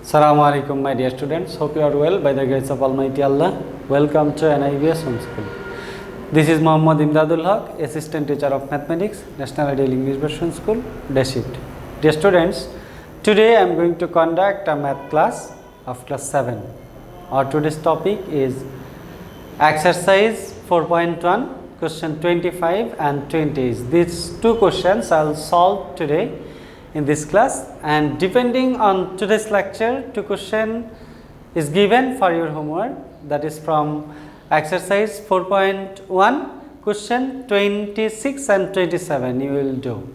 Assalamu alaikum, my dear students. Hope you are well by the grace of Almighty Allah. Welcome to NIBS Home School. This is Muhammad Emdadul Haque, Assistant Teacher of Mathematics, National Ideal English Version School, Deshit. Dear students, today I am going to conduct a math class of class 7. Our today's topic is exercise 4.1, question 25 and 20. These two questions I will solve today in this class, and depending on today's lecture, two question is given for your homework, that is from exercise 4.1, question 26 and 27 you will do.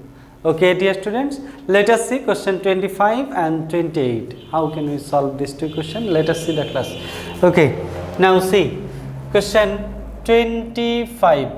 Okay, dear students, let us see question 25 and 28. How can we solve these two questions? Let us see the class. Okay, now see question 25.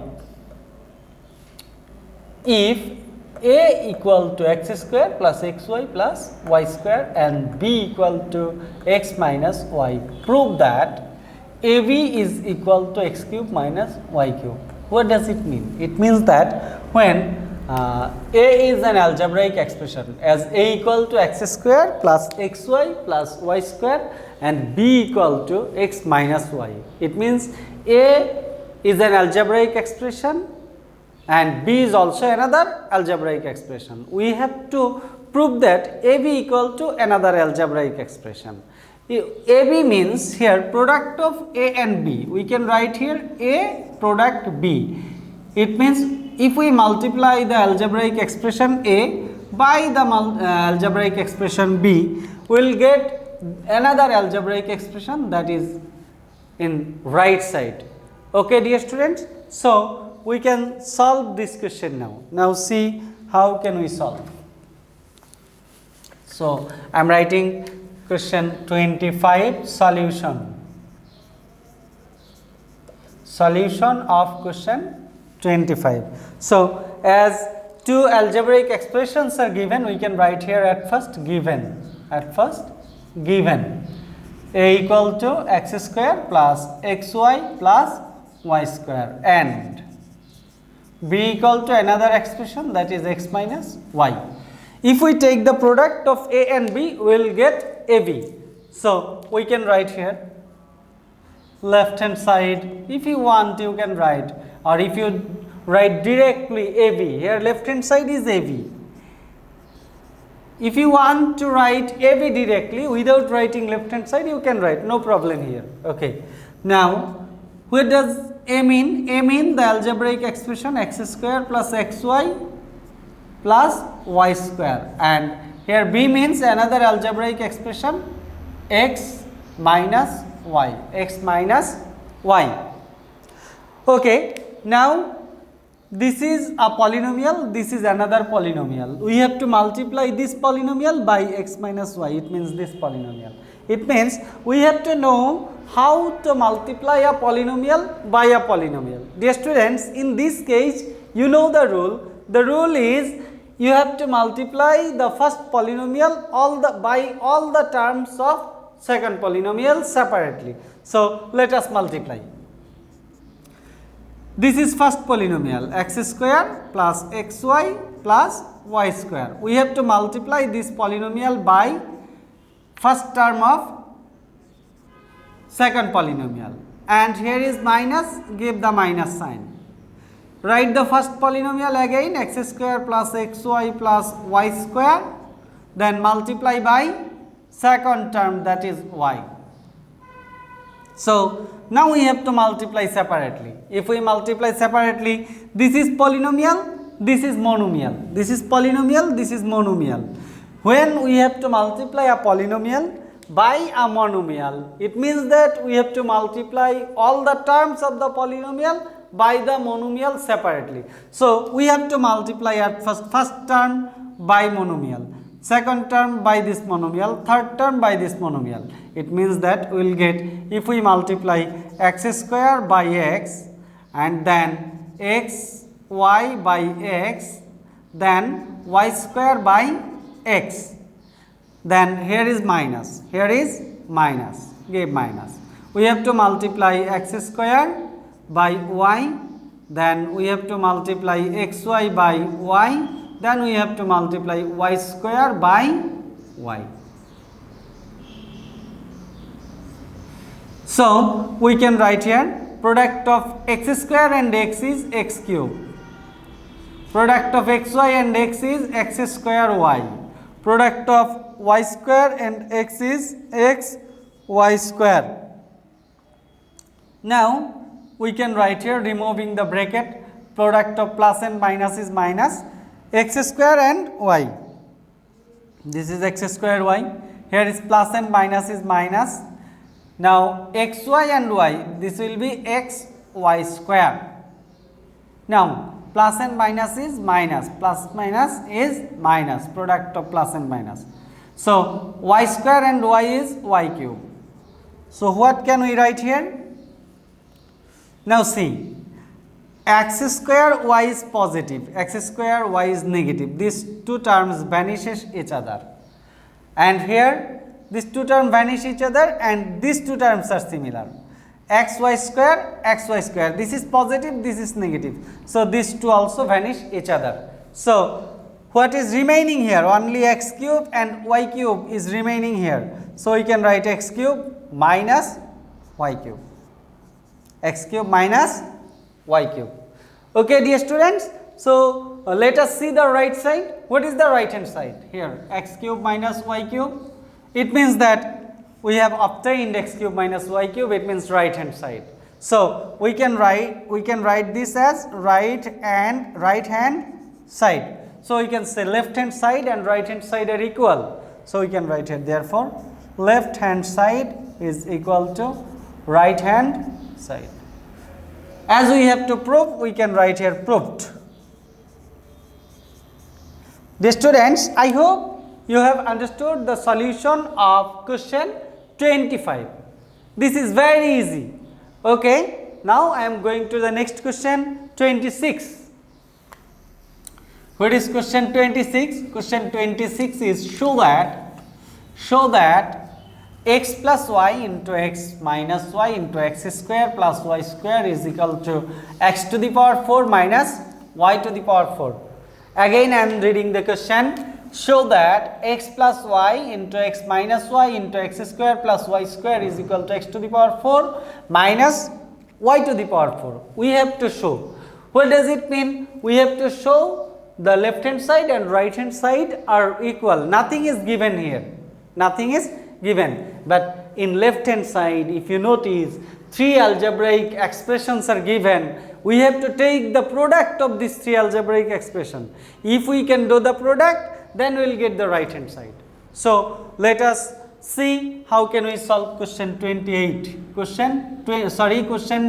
If a equal to x square plus xy plus y square and b equal to x minus y, prove that ab is equal to x cube minus y cube. What does it mean? It means that when a is an algebraic expression as a equal to x square plus xy plus y square and b equal to x minus y, it means a is an algebraic expression and b is also another algebraic expression. We have to prove that ab equal to another algebraic expression. AB means here product of a and b. We can write here a product b. It means if we multiply the algebraic expression a by the algebraic expression b, we will get another algebraic expression that is in right side. Okay, dear students, so we can solve this question now. Now see how can we solve. So I am writing question 25 solution. Solution of question 25. So as two algebraic expressions are given, we can write here at first given. At first given a equal to x square plus xy plus y square and b equal to another expression that is x minus y. If we take the product of a and b, we will get ab. So we can write here left hand side. If you want, you can write, or if you write directly ab, here left hand side is ab. If you want to write ab directly without writing left hand side, you can write, no problem here. Okay. Now what does a mean? A mean the algebraic expression x square plus xy plus y square, and here b means another algebraic expression x minus y, x minus y. Okay, now this is a polynomial, this is another polynomial. We have to multiply this polynomial by x minus y, it means this polynomial. It means we have to know how to multiply a polynomial by a polynomial. Dear students, in this case, you know the rule. The rule is you have to multiply the first polynomial by all the terms of second polynomial separately. So let us multiply. This is first polynomial x square plus xy plus y square. We have to multiply this polynomial by first term of second polynomial, and here is minus, give the minus sign. Write the first polynomial again, x square plus xy plus y square, then multiply by second term that is y. So now we have to multiply separately. If we multiply separately, this is polynomial, this is monomial. This is polynomial, this is monomial. When we have to multiply a polynomial by a monomial, it means that we have to multiply all the terms of the polynomial by the monomial separately. So we have to multiply at first term by monomial, second term by this monomial, third term by this monomial. It means that we will get, if we multiply x square by x and then x y by x, then y square by x, then here is minus, here is minus, give minus. We have to multiply x square by y, then we have to multiply xy by y, then we have to multiply y square by y. So we can write here product of x square and x is x cube. Product of xy and x is x square y. Product of y square and x is x y square. Now we can write here, removing the bracket, product of plus and minus is minus x square and y. This is x square y. Here is plus and minus is minus. Now xy and y, this will be x y square. Now plus and minus is minus, plus minus is minus, product of plus and minus. So y square and y is y cube. So what can we write here? Now see, x square y is positive, x square y is negative. These two terms vanishes each other. And here these two terms vanish each other and these two terms are similar. Xy square, this is positive, this is negative. So these two also vanish each other. So what is remaining here? Only x cube and y cube is remaining here. So we can write x cube minus y cube. X cube minus y cube. Okay, dear students. So let us see the right side. What is the right hand side? Here, x cube minus y cube. It means that we have obtained x cube minus y cube. It means right hand side. So we can write this as right hand side. So we can say left hand side and right hand side are equal. So we can write it, therefore left hand side is equal to right hand side. As we have to prove, we can write here proved. Dear students, I hope you have understood the solution of question 25. This is very easy. Okay, now I am going to the next question 26. What is question 26? Question 26 is show that x plus y into x minus y into x square plus y square is equal to x to the power 4 minus y to the power 4. Again I am reading the question. Show that x plus y into x minus y into x square plus y square is equal to x to the power 4 minus y to the power 4. We have to show. What does it mean? We have to show the left hand side and right hand side are equal. Nothing is given here. Nothing is given. But in left hand side, if you notice, three algebraic expressions are given. We have to take the product of these three algebraic expressions. If we can do the product, then we will get the right hand side. So let us see how can we solve question 28. Question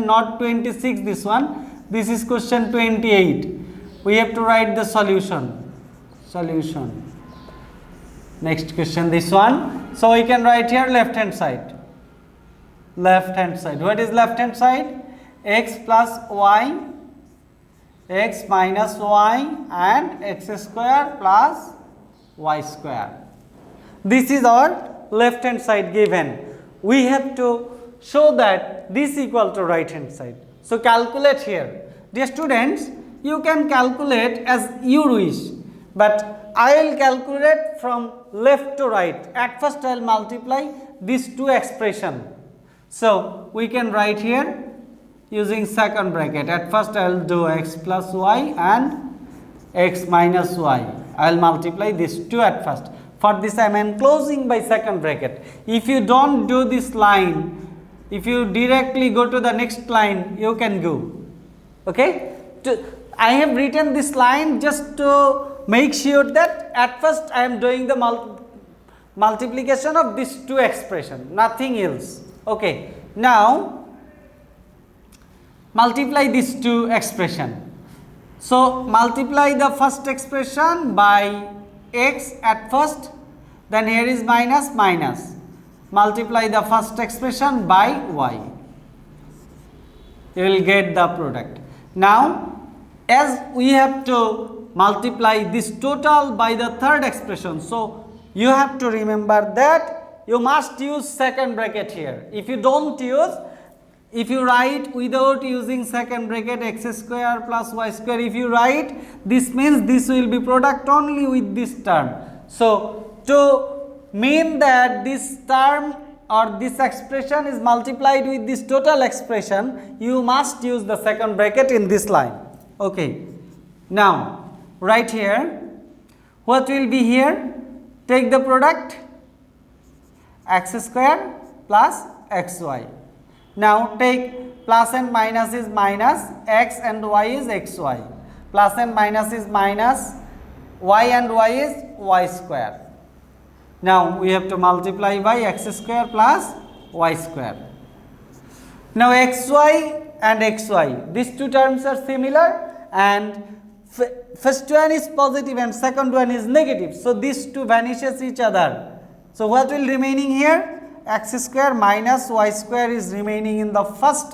not 26, this one. This is question 28. We have to write the solution. Next question, this one. So we can write here left hand side. What is left hand side? X plus y, x minus y and x square plus y square. This is our left hand side given. We have to show that this equal to right hand side. So calculate here. Dear students, you can calculate as you wish, but I will calculate from left to right. At first I will multiply these two expressions. So we can write here using second bracket. At first I will do x plus y and x minus y. I will multiply these two at first. For this I am enclosing by second bracket. If you don't do this line, if you directly go to the next line, you can go. Okay? I have written this line just to make sure that at first I am doing the multiplication of these two expressions, nothing else. Okay. Now multiply these two expressions. So multiply the first expression by x at first, then here is minus minus. Multiply the first expression by y. You will get the product. Now as we have to multiply this total by the third expression, so you have to remember that you must use second bracket here. If you don't use, if you write without using second bracket x square plus y square, if you write, this means this will be product only with this term. So to mean that this term or this expression is multiplied with this total expression, you must use the second bracket in this line. Okay. Now, right here, what will be here? Take the product, x square plus xy. Now, take plus and minus is minus, x and y is xy. Plus and minus is minus, y and y is y square. Now, we have to multiply by x square plus y square. Now, xy and xy, these two terms are similar, and first one is positive and second one is negative. So, these two vanishes each other. So, what will remaining here? X square minus y square is remaining in the first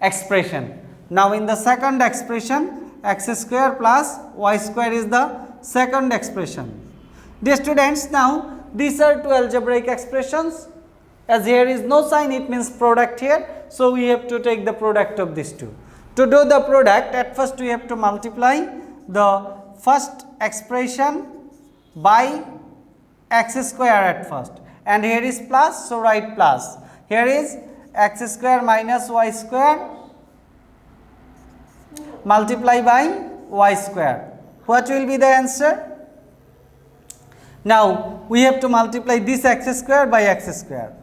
expression. Now, in the second expression, x square plus y square is the second expression. Dear students, now these are two algebraic expressions. As here is no sign, it means product here. So, we have to take the product of these two. To do the product, at first we have to multiply the first expression by x square at first. And here is plus, so write plus. Here is x square minus y square multiply by y square. What will be the answer? Now, we have to multiply this x square by x square.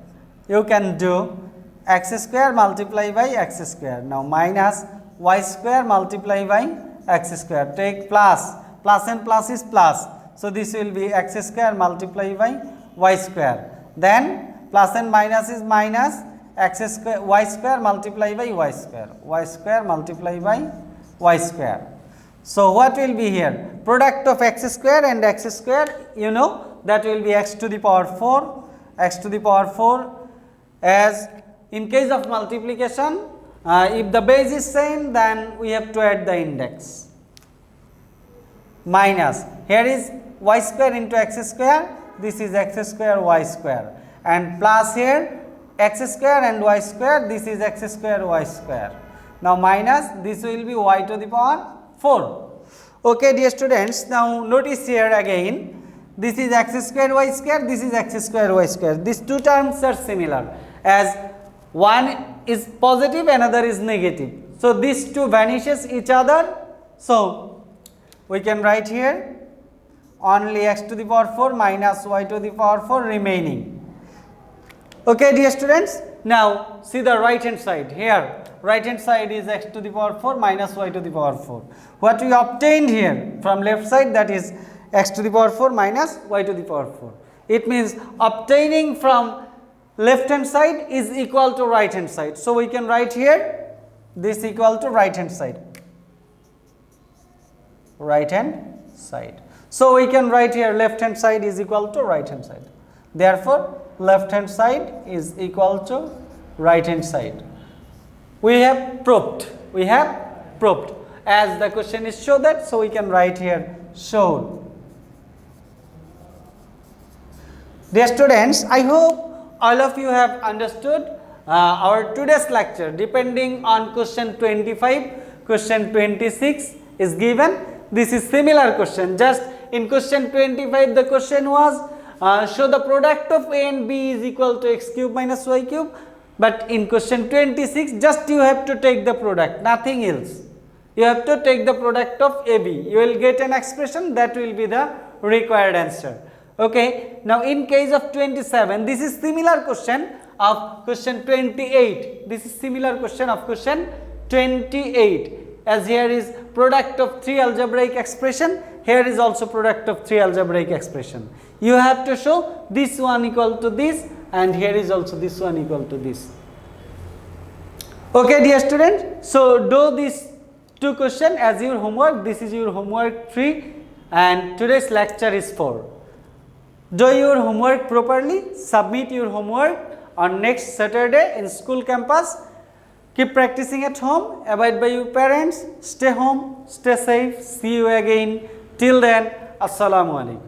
You can do x square multiply by x square. Now, minus y square multiply by x square. Take plus, plus and plus is plus. So, this will be x square multiply by y square. Then, plus and minus is minus, x square, y square multiply by y square. Y square multiply by y square. So, what will be here? Product of x square and x square, you know, that will be x to the power 4. X to the power 4, as in case of multiplication, if the base is same, then we have to add the index. Minus, here is y square into x square, this is x square y square, and plus here x square and y square, this is x square y square. Now, minus, this will be y to the power 4. Okay, dear students, now notice here again, this is x square y square, this is x square y square. These two terms are similar, as one is positive, another is negative. So, these two vanishes each other. So, we can write here only x to the power 4 minus y to the power 4 remaining. Okay, dear students, now see the right hand side here. Right hand side is x to the power 4 minus y to the power 4. What we obtained here from left side, that is x to the power 4 minus y to the power 4. It means obtaining from left hand side is equal to right hand side. So, we can write here this equal to right hand side. Right hand side. So, we can write here left hand side is equal to right hand side. Therefore, left hand side is equal to right hand side. We have proved. We have proved. As the question is show that, so we can write here showed. Dear students, I hope all of you have understood our today's lecture. Depending on question 25, question 26 is given. This is similar question. Just in question 25, the question was show the product of a and b is equal to x cube minus y cube. But in question 26, just you have to take the product, nothing else. You have to take the product of AB. You will get an expression, that will be the required answer. Okay. Now, in case of 27, this is similar question of question 28. This is similar question of question 28. As here is product of 3 algebraic expression, here is also product of 3 algebraic expression. You have to show this one equal to this, and here is also this one equal to this. Okay, dear students, so do these 2 questions as your homework. This is your homework 3, and today's lecture is 4. Do your homework properly, submit your homework on next Saturday in school campus. Keep practicing at home, abide by your parents, stay home, stay safe, see you again. Till then, Assalamu alaikum.